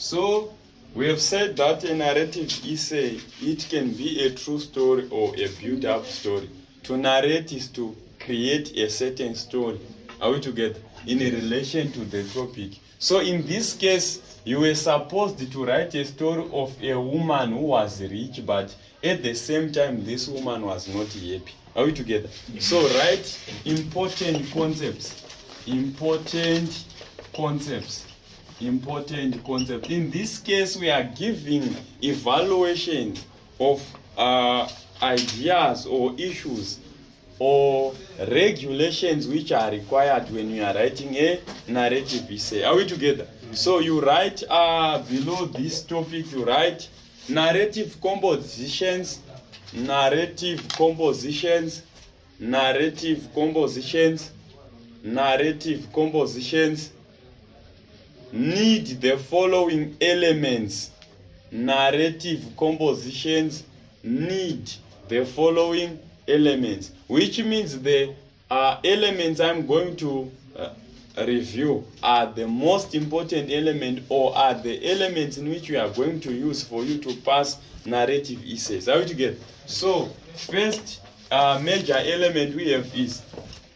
So we have said that a narrative essay, it can be a true story or a built-up story. To narrate is to create a certain story. Are we together? In a relation to the topic. So in this case, you were supposed to write a story of a woman who was rich, but at the same time, this woman was not happy. Are we together? So write important concepts. Important concepts. Important concept. In this case, we are giving evaluations of ideas or issues or regulations which are required when you are writing a narrative essay. Are we together? So you write below this topic, you write narrative compositions, narrative compositions, narrative compositions, narrative compositions need the following elements. Narrative compositions need the following elements, which means the elements I'm going to review are the most important element or are the elements in which we are going to use for you to pass narrative essays. Are we together? So first major element we have is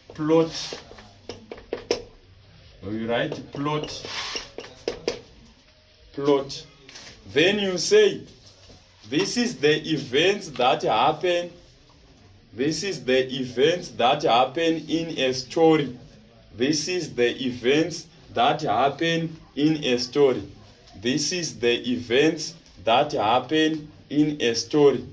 plot. We write plot. Plot. Then you say this is the events that happen. This is the events that happen in a story. This is the events that happen in a story. This is the events that happen in a story.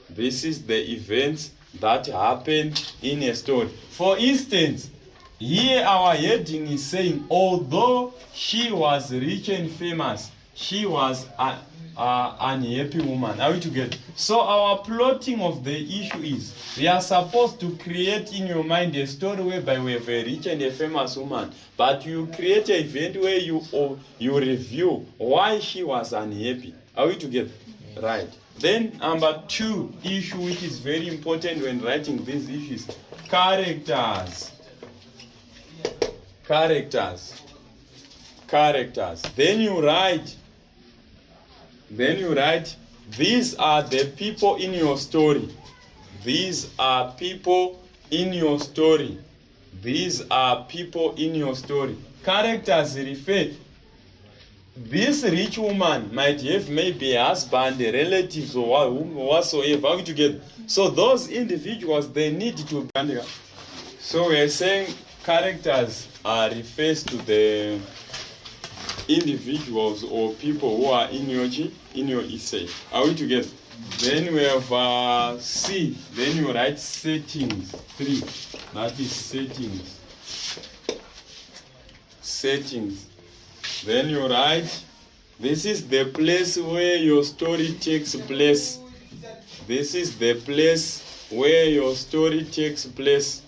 This is the events that happen in a story. For instance, here our heading is saying, although she was rich and famous, she was an unhappy woman. Are we together? So our plotting of the issue is, we are supposed to create in your mind a story whereby we have a rich and a famous woman, but you create an event where you review why she was unhappy. Are we together? Yes. Right. Then number 2 issue, which is very important when writing these issues, characters. Characters. Characters. Then you write, these are the people in your story. These are people in your story. These are people in your story. Characters refer. This rich woman might have maybe a husband, a relatives, or whatsoever. Are we together? So those individuals, they need to be. So we are saying characters refers to the individuals or people who are in your essay. Are we together? Then we have C. Then you write settings. 3. That is settings. Settings. Then you write, this is the place where your story takes place. This is the place where your story takes place.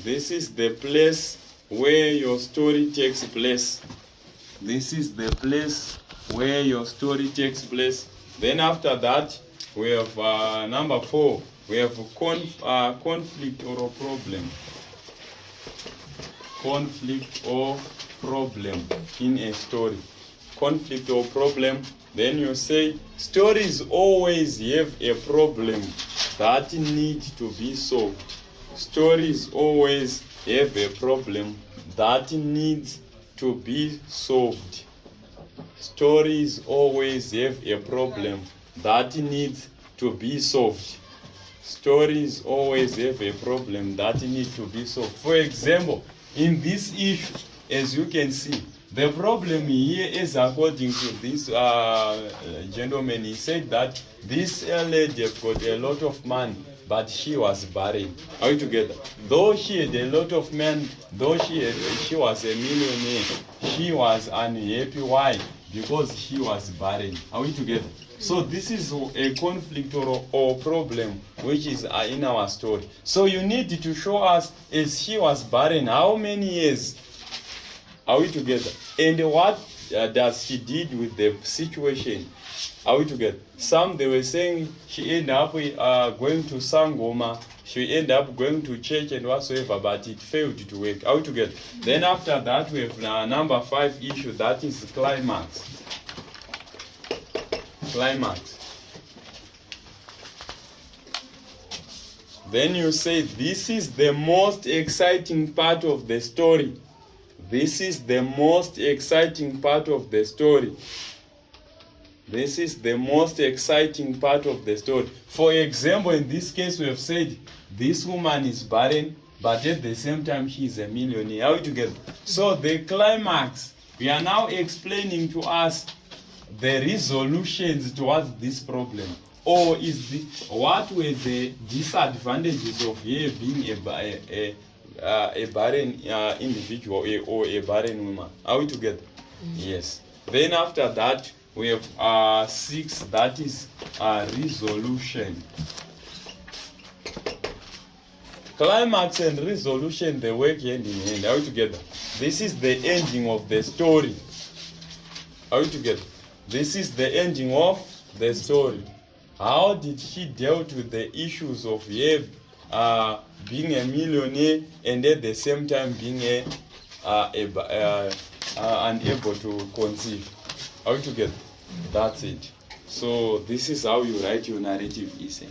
This is the place where your story takes place. This is the place where your story takes place. Then after that, we have number 4. We have conflict or a problem. Conflict or problem in a story. Conflict or problem. Then you say stories always have a problem that needs to be solved. Stories always have a problem that needs to be solved. Stories always have a problem that needs to be solved. Stories always have a problem that needs to be solved. For example, in this issue, as you can see, the problem here is, according to this gentleman, he said that this lady got a lot of money, but she was barren. Are we together? Though she had a lot of men, though she was a millionaire, she was unhappy. Why? Because she was barren. Are we together? So this is a conflict or problem which is in our story. So you need to show us, as she was barren, how many years? Are we together? And what does she did with the situation? Are we together? Some, they were saying she ended up going to Sangoma, she ended up going to church and whatsoever, but it failed to work. Are we together? Then after that, we have number 5 issue, that is climax. climax. Then you say, this is the most exciting part of the story. This is the most exciting part of the story. This is the most exciting part of the story. For example, in this case, we have said this woman is barren, but at the same time, she is a millionaire. Are we together? So the climax, we are now explaining to us the resolutions towards this problem. Or is the, what were the disadvantages of her being a barren individual or a barren woman? Are we together? Yes. Then after that, we have 6, that is resolution. Climax and resolution, they work hand in hand. Are we together? This is the ending of the story. Are we together? This is the ending of the story. How did she deal with the issues of being a millionaire and at the same time being unable to conceive? Are we together? That's it. So this is how you write your narrative essay.